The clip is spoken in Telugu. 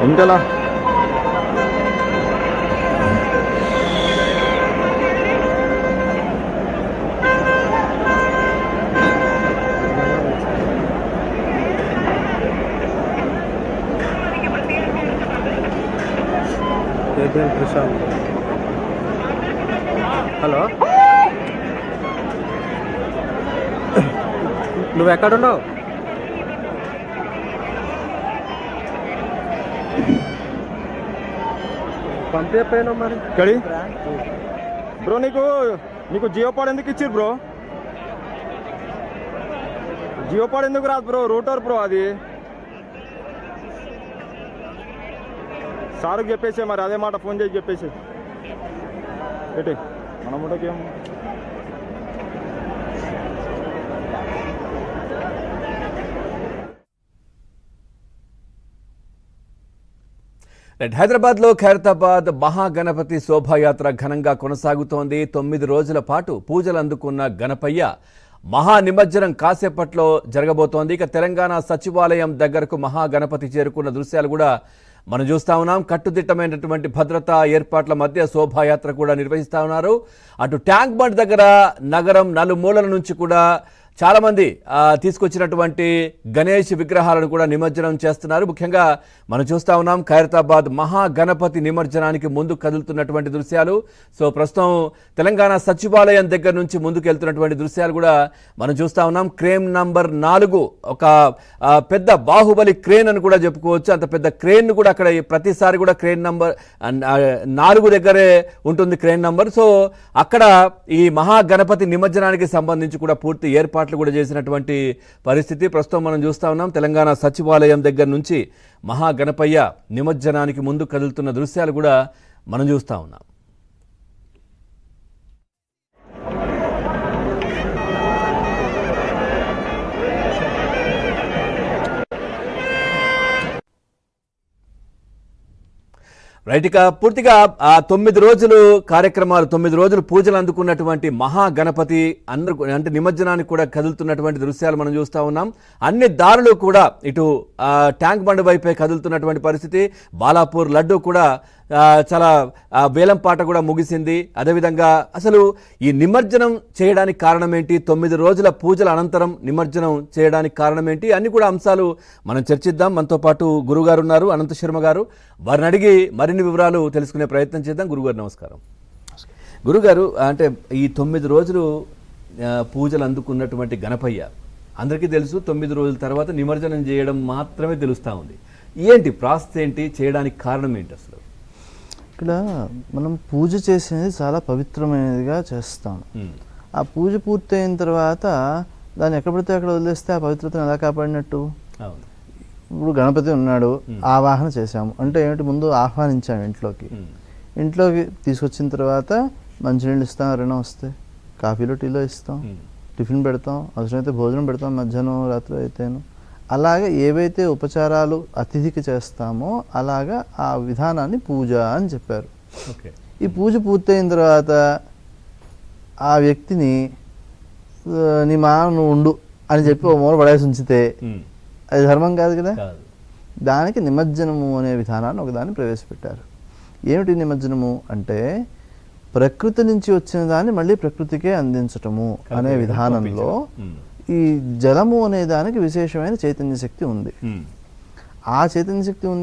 ఇంతలా ప్రశాంత్. హలో, నువ్వు ఎక్కడున్నావు? పంపేపోయినా మరి ఇక్కడి బ్రో. నీకు జియో పాడ్ ఎందుకు ఇచ్చిర్రు బ్రో? జియో పాడ్ ఎందుకు రాదు బ్రో? రూటర్ బ్రో అది. సార్కి చెప్పేసే మరి, అదే మాట ఫోన్ చేసి చెప్పేసి ఏంటి మన ముఠకేం. హైదరాబాద్లో ఖైరతాబాద్ మహాగణపతి శోభాయాత్ర ఘనంగా కొనసాగుతోంది. 9 రోజుల పాటు పూజలు అందుకున్న గణపయ్య మహా నిమజ్జనం కాసేపట్లో జరగబోతోంది. ఇక తెలంగాణ సచివాలయం దగ్గరకు మహాగణపతి చేరుకున్న దృశ్యాలు కూడా మనం చూస్తా ఉన్నాం. కట్టుదిట్టమైనటువంటి భద్రతా ఏర్పాట్ల మధ్య శోభాయాత్ర కూడా నిర్వహిస్తా ఉన్నారు. అటు ట్యాంక్ బండ్ దగ్గర నగరం నలుమూలల నుంచి కూడా చాలా మంది తీసుకొచ్చినటువంటి గణేష్ విగ్రహాలను కూడా నిమజ్జనం చేస్తున్నారు. ముఖ్యంగా మనం చూస్తా ఉన్నాం ఖైరతాబాద్ మహాగణపతి నిమజ్జనానికి ముందు కదులుతున్నటువంటి దృశ్యాలు. సో ప్రస్తుతం తెలంగాణ సచివాలయం దగ్గర నుంచి ముందుకు వెళ్తున్నటువంటి దృశ్యాలు కూడా మనం చూస్తా ఉన్నాం. క్రేన్ నంబర్ 4 ఒక పెద్ద బాహుబలి క్రేన్ అని కూడా చెప్పుకోవచ్చు. అంత పెద్ద క్రేన్ కూడా అక్కడ ప్రతిసారి కూడా క్రేన్ నంబర్ 4 దగ్గరే ఉంటుంది క్రేన్ నంబర్. సో అక్కడ ఈ మహాగణపతి నిమజ్జనానికి సంబంధించి కూడా పూర్తి ఏర్పాట్లు కూడా చేసినటువంటి పరిస్థితి ప్రస్తుతం మనం చూస్తా ఉన్నాం. తెలంగాణ సచివాలయం దగ్గర నుంచి మహాగణపయ్య నిమజ్జనానికి ముందు కదులుతున్న దృశ్యాలు కూడా మనం చూస్తా ఉన్నాం. రైట్, ఇక పూర్తిగా 9 రోజులు కార్యక్రమాలు 9 రోజులు పూజలు అందుకున్నటువంటి మహాగణపతి అందరూ అంటే నిమజ్జనానికి కూడా కదులుతున్నటువంటి దృశ్యాలు మనం చూస్తూ ఉన్నాం. అన్ని దారులు కూడా ఇటు ట్యాంక్ బండ్ వైపే కదులుతున్నటువంటి పరిస్థితి. బాలాపూర్ లడ్డు కూడా చాలా వేలం పాట కూడా ముగిసింది. అదేవిధంగా అసలు ఈ నిమజ్జనం చేయడానికి కారణం ఏంటి, 9 రోజుల పూజల అనంతరం నిమజ్జనం చేయడానికి కారణం ఏంటి, అన్ని కూడా అంశాలు మనం చర్చిద్దాం. మనతో పాటు గురుగారు ఉన్నారు, అనంత శర్మ గారు. వారిని అడిగి మరిన్ని వివరాలు తెలుసుకునే ప్రయత్నం చేద్దాం. గురుగారు నమస్కారం. గురుగారు, అంటే ఈ 9 రోజులు పూజలు అందుకున్నటువంటి గణపయ్య అందరికీ తెలుసు. 9 రోజుల తర్వాత నిమజ్జనం చేయడం మాత్రమే తెలుస్తూ ఉంది. ఏంటి ప్రాసెస్ ఏంటి, చేయడానికి కారణం ఏంటి అసలు? ఇక్కడ మనం పూజ చేసేది చాలా పవిత్రమైనదిగా చేస్తాం. ఆ పూజ పూర్తయిన తర్వాత దాన్ని ఎక్కడ పడితే అక్కడ వదిలేస్తే ఆ పవిత్రతను ఎలా కాపాడినట్టు? ఇప్పుడు గణపతి ఉన్నాడు, ఆవాహన చేశాము అంటే ఏమిటి, ముందు ఆహ్వానించాము ఇంట్లోకి తీసుకొచ్చిన తర్వాత మంచినీళ్ళు ఇస్తాం, ఎవరైనా వస్తే కాఫీలో టీలో ఇస్తాం, టిఫిన్ పెడతాం, అవసరమైతే భోజనం పెడతాం మధ్యాహ్నం రాత్రి అయితేను. అలాగే ఏవైతే ఉపచారాలు అతిథికి చేస్తామో అలాగా ఆ విధానాన్ని పూజ అని చెప్పారు. ఈ పూజ పూర్తయిన తర్వాత ఆ వ్యక్తిని నీ నువ్వు ఉండు అని చెప్పి ఓ మూల పడేసి ఉంచితే అది ధర్మం కాదు కదా. దానికి నిమజ్జనము అనే విధానాన్ని ఒకదాన్ని ప్రవేశపెట్టారు. ఏమిటి నిమజ్జనము అంటే ప్రకృతి నుంచి వచ్చిన దాన్ని మళ్ళీ ప్రకృతికే అందించటము అనే విధానంలో ఈ జలము అనే దానికి విశేషమైన చైతన్య శక్తి ఉంది. ఆ చైతన్య శక్తి ఉంది